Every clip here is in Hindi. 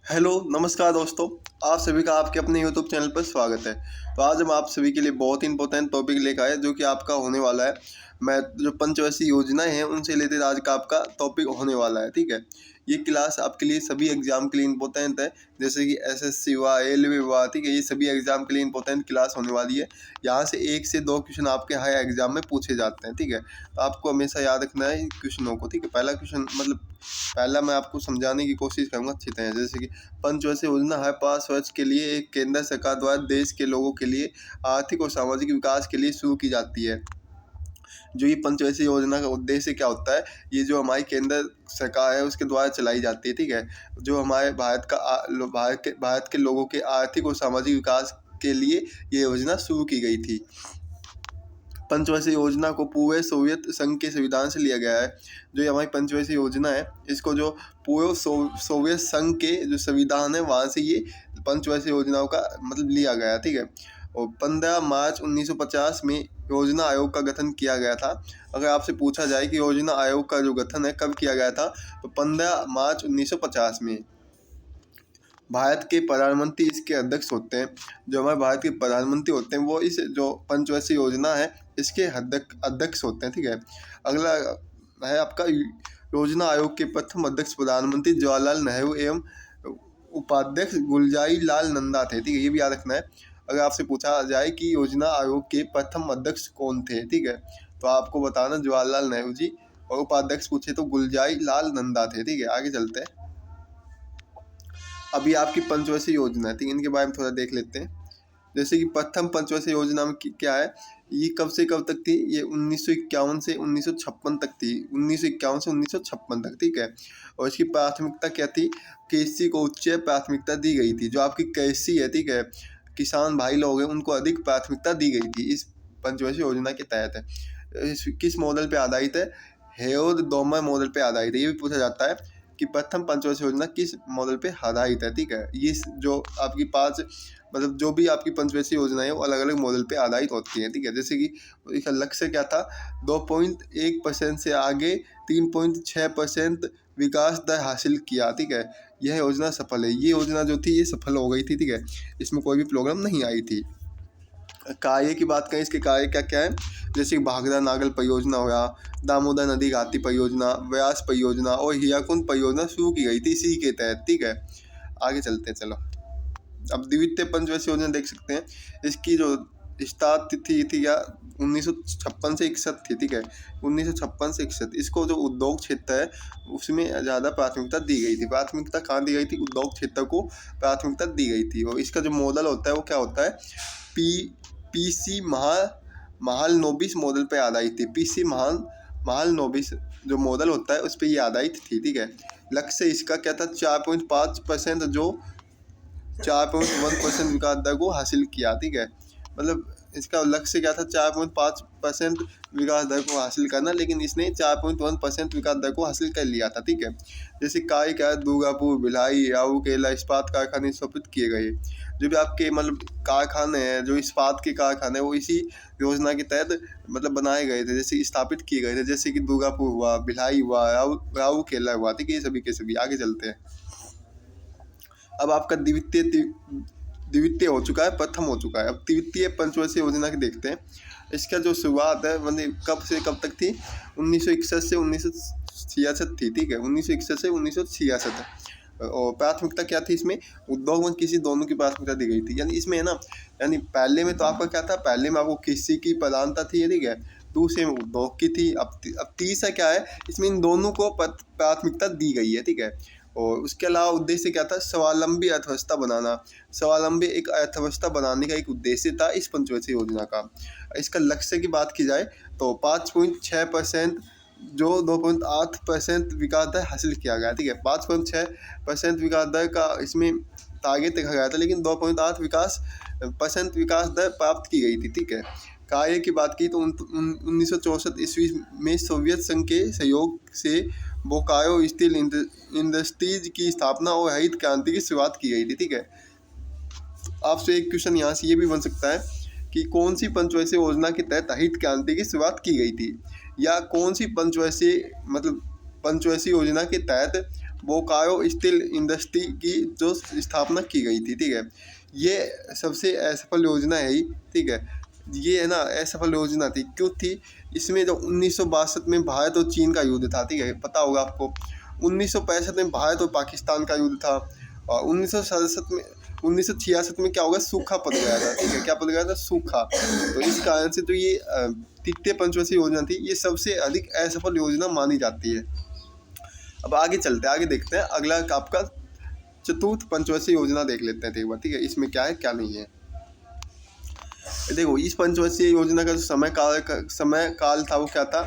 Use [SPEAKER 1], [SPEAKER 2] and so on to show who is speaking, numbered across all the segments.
[SPEAKER 1] हेलो नमस्कार दोस्तों। आप सभी का आपके अपने यूट्यूब चैनल पर स्वागत है। तो आज हम आप सभी के लिए बहुत ही इंपॉर्टेंट टॉपिक लेकर आए जो कि आपका होने वाला है। मैं जो पंचवर्षीय योजनाएं हैं उनसे रिलेटेड आज का आपका टॉपिक होने वाला है। ठीक है, ये क्लास आपके लिए सभी एग्जाम के लिए इंपॉर्टेंट है, जैसे कि एसएससी हुआ, रेलवे हुआ। ठीक है, ये सभी एग्जाम के लिए इंपॉर्टेंट क्लास होने वाली है। यहाँ से 1 से 2 क्वेश्चन आपके हाई एग्जाम में पूछे जाते हैं। ठीक है, तो आपको हमेशा याद रखना है इन क्वेश्चनों को। ठीक है, पहला क्वेश्चन पहला मैं आपको समझाने की कोशिश करूंगा अच्छी तरह। जैसे कि पंचवर्षीय योजना है 5 वर्ष के लिए एक केंद्र सरकार द्वारा देश के लोगों के लिए आर्थिक और सामाजिक विकास के लिए शुरू की जाती है। जो ये पंचवर्षीय योजना का उद्देश्य क्या होता है, ये जो हमारी केंद्र सरकार है उसके द्वारा चलाई जाती है। ठीक है, जो हमारे भारत के लोगों के आर्थिक और सामाजिक विकास के लिए ये योजना शुरू की गई थी। पंचवर्षीय योजना को पूरे सोवियत संघ के संविधान से लिया गया है। जो ये हमारी पंचवर्षीय योजना है इसको जो पूरे सोवियत संघ के जो संविधान है वहाँ से ये पंचवर्षीय योजनाओं का लिया गया। ठीक है, और 15 मार्च 1950 में योजना आयोग का गठन किया गया था। अगर आपसे पूछा जाए कि योजना आयोग का जो गठन है कब किया गया था, तो 15 मार्च 1950 में। भारत के प्रधानमंत्री इसके अध्यक्ष होते हैं। जो हमारे भारत के प्रधानमंत्री होते हैं वो इस जो पंचवर्षीय योजना है इसके अध्यक्ष होते हैं। ठीक है, अगला है आपका योजना आयोग के प्रथम अध्यक्ष प्रधानमंत्री जवाहरलाल नेहरू एवं उपाध्यक्ष गुलजारी लाल नंदा थे। ठीक है, ये भी याद रखना है। अगर आपसे पूछा जाए कि योजना आयोग के प्रथम अध्यक्ष कौन थे, ठीक है, तो आपको बताना जवाहरलाल नेहरू जी, और उपाध्यक्ष पूछे तो गुलजारी लाल नंदा थे। ठीक है, आगे चलते हैं। अभी आपकी पंचवर्षीय योजना है, ठीक है, इनके बारे में थोड़ा देख लेते हैं। जैसे कि प्रथम पंचवर्षीय योजना में क्या है, ये कब से कब तक थी, ये 1951 से 1956 तक थी। 1951 से 1956 तक। ठीक है, और इसकी प्राथमिकता क्या थी, कृषि को उच्च प्राथमिकता दी गई थी। जो आपकी कृषि है, ठीक है, किसान भाई लोग हैं उनको अधिक प्राथमिकता दी गई थी इस पंचवर्षीय योजना के तहत है। किस मॉडल पे आधारित है, हेयोड डोमर मॉडल पे आधारित है। ये भी पूछा जाता है कि प्रथम पंचवर्षीय योजना किस मॉडल पे आधारित है। ठीक है, ये जो आपकी 5 जो भी आपकी पंचवर्षीय योजना है वो अलग अलग मॉडल पे आधारित होती है। ठीक है, जैसे कि इसका लक्ष्य क्या था, 2.1% से आगे 3.6% विकास दर हासिल किया। ठीक है, यह योजना सफल है। ये योजना जो थी ये सफल हो गई थी। ठीक है, इसमें कोई भी प्रॉब्लम नहीं आई थी। कार्य की बात करें, इसके कार्य क्या क्या है, जैसे भागरा नागल परियोजना हो गया, दामोदर नदी घाटी परियोजना, व्यास परियोजना और हीराकुंड परियोजना शुरू की गई थी इसी के तहत। ठीक है, आगे चलते हैं। चलो, अब द्वितीय पंचवर्षीय योजना देख सकते हैं। इसकी जो स्टार्ट तिथि थी या 1956 से 61 थी। ठीक है, 1956 से 61। इसको जो उद्योग क्षेत्र है उसमें ज़्यादा प्राथमिकता दी गई थी। प्राथमिकता कहाँ दी गई थी, उद्योग क्षेत्र को प्राथमिकता दी गई थी। और इसका जो मॉडल होता है वो क्या होता है, पीसी महालनोबिस मॉडल पे आधारित थी। पीसी महालनोबिस जो मॉडल होता है उस पर ये आधारित थी। ठीक है, लक्ष्य इसका क्या था, 4.5% जो 4.1% विकास दर को हासिल किया। ठीक है, इसका लक्ष्य क्या था, 4.5% विकास दर को हासिल करना, लेकिन इसने 4.1% विकास दर को हासिल कर लिया था। ठीक है, जैसे कार्य क्या है, दुर्गापुर, भिलाई, राउरकेला इस्पात कारखाने स्थापित किए गए। जो भी आपके कारखाने हैं, जो इस्पात के कारखाने वो इसी योजना के तहत बनाए गए थे, जैसे स्थापित किए गए थे। जैसे कि दुर्गापुर हुआ, भिलाई हुआ, राउरकेला हुआ। ठीक है, ये सभी के सभी। आगे चलते हैं। अब आपका द्वितीय हो चुका है, प्रथम हो चुका है। अब तृतीय पंचवर्षीय योजना की देखते हैं। इसका जो शुरुआत है कब से कब तक थी, 1961 से 1966 थी। ठीक है, 1961 से 1966। और प्राथमिकता क्या थी इसमें, उद्योग में कृषि दोनों की प्राथमिकता दी गई थी। यानी इसमें है ना, यानी पहले में तो आपका क्या था, पहले में आपको कृषि की प्रधानता थी। ठीक है, दूसरे में उद्योग की थी। अब तीसरा क्या है, इसमें इन दोनों को प्राथमिकता दी गई है। ठीक है, और उसके अलावा उद्देश्य क्या था, स्वावलंबी अर्थव्यवस्था बनाना। स्वावलंबी एक अर्थव्यवस्था बनाने का एक उद्देश्य था इस पंचवर्षीय योजना का। इसका लक्ष्य की बात की जाए तो 5.6% जो 2.8% विकास दर हासिल किया गया। ठीक है, 5.6% विकास दर का इसमें टारगेट रखा गया था, लेकिन 2.8% विकास दर प्राप्त की गई थी। ठीक है, कार्य की बात की तो 1964 ईस्वी में सोवियत संघ के सहयोग से बोकारो स्टील इंडस्ट्रीज की स्थापना और हरित क्रांति की शुरुआत की गई थी। ठीक है, आपसे एक क्वेश्चन यहाँ से ये भी बन सकता है कि कौन सी पंचवर्षीय योजना के तहत हरित क्रांति की शुरुआत की गई थी, या कौन सी पंचवर्षीय योजना के तहत बोकारो स्टील इंडस्ट्री की जो स्थापना की गई थी, ठीक है। ये सबसे असफल योजना है ही, ठीक है। ये है ना असफल योजना थी, क्यों थी? इसमें जो 1962 में भारत और चीन का युद्ध था, ठीक है, पता होगा आपको। 1965 में भारत और पाकिस्तान का युद्ध था, और 1966 में क्या होगा, सूखा पड़ गया था, ठीक है। क्या पड़ गया था? सूखा। तो इस कारण से जो ये तृतीय पंचवर्षीय योजना थी, ये सबसे अधिक असफल योजना मानी जाती है। अब आगे चलते हैं, आगे देखते हैं अगला आपका चतुर्थ पंचवर्षीय योजना देख लेते हैं एक बार, ठीक है। इसमें क्या है क्या नहीं है। देखो, इस पंचवर्षीय योजना का जो समय काल था वो क्या था?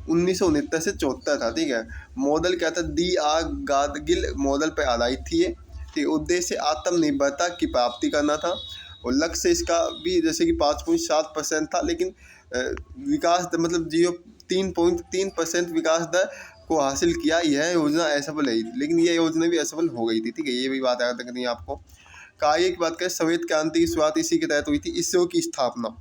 [SPEAKER 1] 1969 से 74 था, ठीक है। मॉडल क्या था? DR गाडगिल मॉडल पर आधारित थी ये, ठीक। उद्देश्य आत्मनिर्भरता की प्राप्ति करना था, और लक्ष्य इसका भी जैसे कि 5.7% था, लेकिन विकास मतलब 3.3% विकास दर को हासिल किया। यह योजना असफल है, लेकिन यह योजना भी असफल हो गई थी, ठीक है। ये भी बात याद रखनी है आपको। कार्य की बात करें, सफेद क्रांति की शुरुआत इसी के तहत हुई थी। इसरो की स्थापना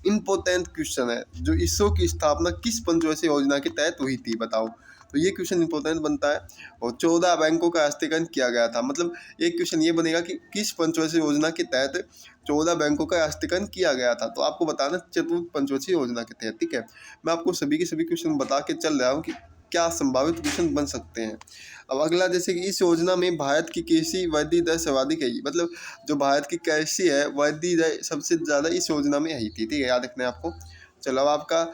[SPEAKER 1] इम्पोर्टेंट क्वेश्चन है, जो इसरो की स्थापना किस पंचवर्षीय योजना के तहत हुई थी, बताओ। तो ये क्वेश्चन इंपॉर्टेंट बनता है। और 14 बैंकों का राष्ट्रीयकरण किया गया था, मतलब एक क्वेश्चन ये बनेगा कि किस पंचवर्षीय योजना के तहत 14 बैंकों का राष्ट्रीयकरण किया गया था, तो आपको बताना चतुर्थ पंचवर्षीय योजना के तहत, ठीक है। मैं आपको सभी के सभी क्वेश्चन बता के चल रहा हूँ कि क्या संभावित क्वेश्चन बन सकते हैं। अब अगला, जैसे कि इस योजना में भारत की कृषि वृद्धि दर सर्वाधिक है, मतलब जो भारत की कृषि है वृद्धि दर सबसे ज़्यादा इस योजना में आई थी, ठीक है, याद रखना है आपको। चलो, अब आपका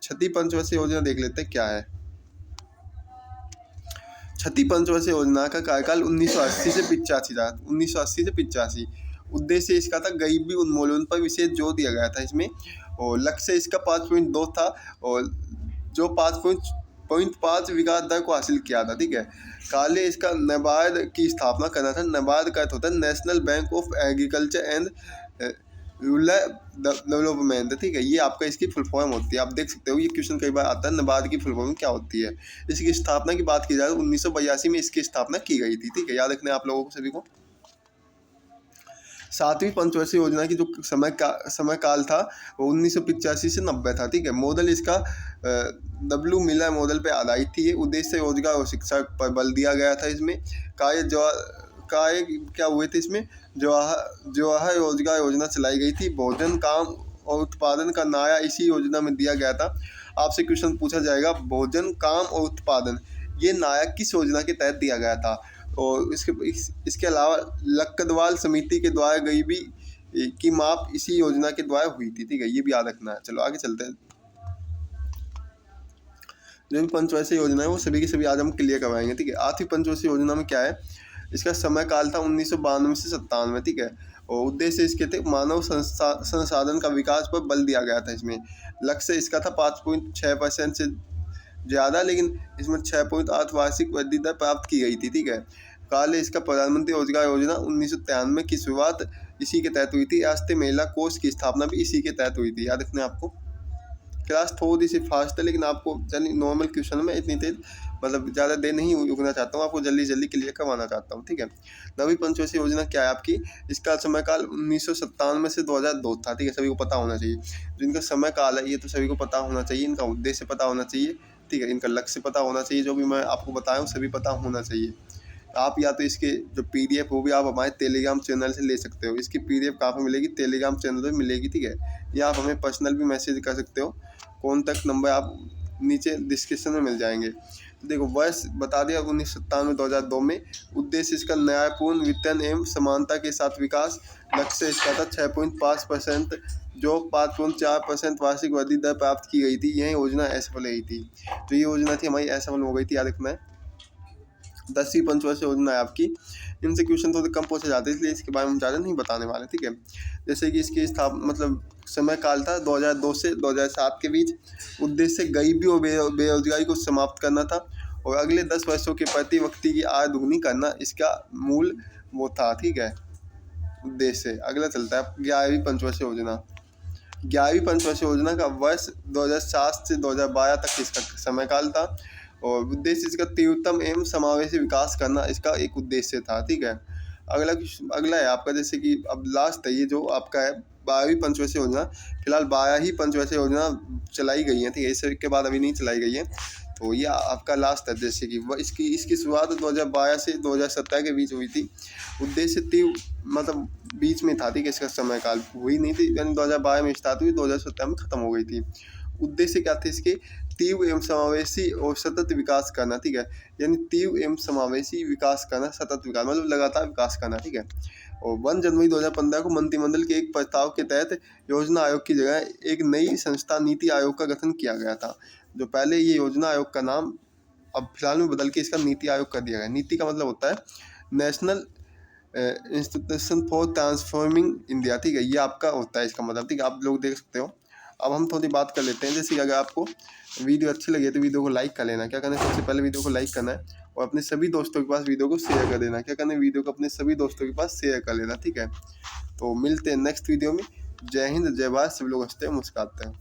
[SPEAKER 1] छठी पंचवर्षीय योजना देख लेते हैं क्या है। छठी पंचवर्षीय योजना का कार्यकाल 1980 से 85 था, 1980 से 85। उद्देश्य इसका था गरीबी उन्मूलन पर विशेष जोर दिया गया था इसमें, और लक्ष्य इसका 5.2 था, और जो 5.5 विकास दर को हासिल किया था, ठीक है। कार्य इसका नाबार्ड की स्थापना करना था। नाबार्ड का अर्थ होता है national bank of agriculture and rural development, ठीक है। ये आपका इसकी फुल फॉर्म होती है, आप देख सकते हो ये क्वेश्चन कई बार आता है, नाबार्ड की फुल फॉर्म क्या होती है। इसकी स्थापना की बात की जाए तो 1982 में इसकी स्थापना की गई थी, ठीक है, याद रखना है आप लोगों को सभी को। सातवीं पंचवर्षीय योजना की जो समय काल था वो 1985 से 90 था, ठीक है। मॉडल इसका W मिलर मॉडल पे आधारित थी। ये उद्देश्य रोजगार और शिक्षा पर बल दिया गया था। इसमें कार्य क्या हुए थे? इसमें जवाहर रोजगार योजना चलाई गई थी। भोजन, काम और उत्पादन का नारा इसी योजना में दिया गया था। आपसे क्वेश्चन पूछा जाएगा, भोजन, काम और उत्पादन, ये नारा किस योजना के तहत दिया गया था? और इसके अलावा लक्कड़वाल समिति के द्वारा गरीबी की माप इसी योजना के द्वारा हुई थी, ठीक है, ये भी याद रखना है। चलो आगे चलते हैं। जो भी पंचवर्षीय योजना है वो सभी की सभी आज हम क्लियर करवाएंगे, ठीक है। आठवीं पंचवर्षीय योजना में क्या है? इसका समय काल था 1992 से 97, ठीक है। और उद्देश्य इसके थे मानव संसाधन का विकास पर बल दिया गया था। इसमें लक्ष्य इसका था 5.6% से ज़्यादा, लेकिन इसमें 6.8 वार्षिक वृद्धि दर प्राप्त की गई थी, ठीक है। काल इसका प्रधानमंत्री रोजगार योजना 1993 की शुरुआत इसी के तहत हुई थी। राष्ट्रीय महिला कोष की स्थापना भी इसी के तहत हुई थी, याद रखना आपको। क्लास थोड़ी सी फास्ट है, लेकिन आपको नॉर्मल क्वेश्चन में इतनी तेज मतलब ज़्यादा देर नहीं रुकना चाहता हूँ, आपको जल्दी जल्दी क्लियर करवाना चाहता हूँ, ठीक है। नवीं पंचवर्षीय योजना क्या है आपकी? इसका समय काल 1997 से 2002 था, ठीक है, सभी को पता होना चाहिए। जो इनका समय काल है ये तो सभी को पता होना चाहिए, इनका उद्देश्य पता होना चाहिए, ठीक है, इनका लक्ष्य पता होना चाहिए, जो भी मैं आपको बताया सभी पता होना चाहिए। आप या तो इसके जो PDF वो भी आप हमारे टेलीग्राम चैनल से ले सकते हो। इसकी PDF कहाँ पर मिलेगी? टेलीग्राम चैनल पर मिलेगी, ठीक है। या आप हमें पर्सनल भी मैसेज कर सकते हो, कॉन्टैक्ट नंबर आप नीचे डिस्क्रिप्शन में मिल जाएंगे। तो देखो, वर्ष बता दिया 1997-2002 में। उद्देश्य इसका न्यायपूर्ण वितरण एवं समानता के साथ विकास। लक्ष्य इसका था 6.5%, जो 5.4% वार्षिक वृद्धि दर प्राप्त की गई थी। यह योजना असफल रही थी, तो ये योजना थी हमारी असफल हो गई थी, याद रखना है। 10वीं पंचवर्षीय योजना है आपकी। इनसे क्वेश्चन थोड़े कम पूछे जाते हैं, इसलिए इसके बारे में हम ज़्यादा नहीं बताने वाले, ठीक है। जैसे कि इसकी मतलब समय काल था 2002 से 2007 के बीच। उद्देश्य गरीबी और बेरोजगारी को समाप्त करना था, और अगले 10 वर्षों के प्रति व्यक्ति की आय दुगनी करना इसका मूल वो था, ठीक है, उद्देश्य। अगला चलता है 11वीं पंचवर्षीय योजना। 11वीं पंचवर्षीय योजना का वर्ष 2007 से 2012 तक इसका समय काल था, और उद्देश्य इसका तीव्रतम एवं समावेशी विकास करना इसका एक उद्देश्य था, ठीक है। अगला है आपका, जैसे कि अब लास्ट है ये जो आपका है 12वीं पंचवर्षीय योजना। फिलहाल 12 ही पंचवर्षीय योजना चलाई गई है, ठीक है, इसके बाद अभी नहीं चलाई गई है। तो ये आपका लास्ट है। जैसे कि वह इसकी शुरुआत 2012 से 2017 के बीच हुई थी। उद्देश्य मतलब बीच में था, ठीक है, इसका समय काल हुई नहीं थी, यानी 2012 में स्टार्ट हुई, 2017 में ख़त्म हो गई थी। उद्देश्य क्या थे इसके? तीव्र एवं समावेशी और सतत विकास करना, ठीक है, यानी तीव्र एवं समावेशी विकास करना, सतत विकास मतलब लगातार विकास करना, ठीक है। और 1 जनवरी 2015 को मंत्रिमंडल के एक प्रस्ताव के तहत योजना आयोग की जगह एक नई संस्था नीति आयोग का गठन किया गया था। जो पहले ये योजना आयोग का नाम अब फिलहाल में बदल के इसका नीति आयोग कर दिया गया। नीति का मतलब होता है national institution for transforming India, ठीक है, ये आपका होता है इसका मतलब, ठीक है, आप लोग देख सकते हो। अब हम थोड़ी बात कर लेते हैं। जैसे कि अगर आपको वीडियो अच्छी लगी तो वीडियो को लाइक कर लेना। क्या करना है? सबसे पहले वीडियो को लाइक करना है और अपने सभी दोस्तों के पास वीडियो को शेयर कर देना। क्या करना है? वीडियो को अपने सभी दोस्तों के पास शेयर कर लेना, ठीक है। तो मिलते हैं नेक्स्ट वीडियो में। जय हिंद, जय भारत, सभी लोग हंसते हैं मुस्कुराते हैं।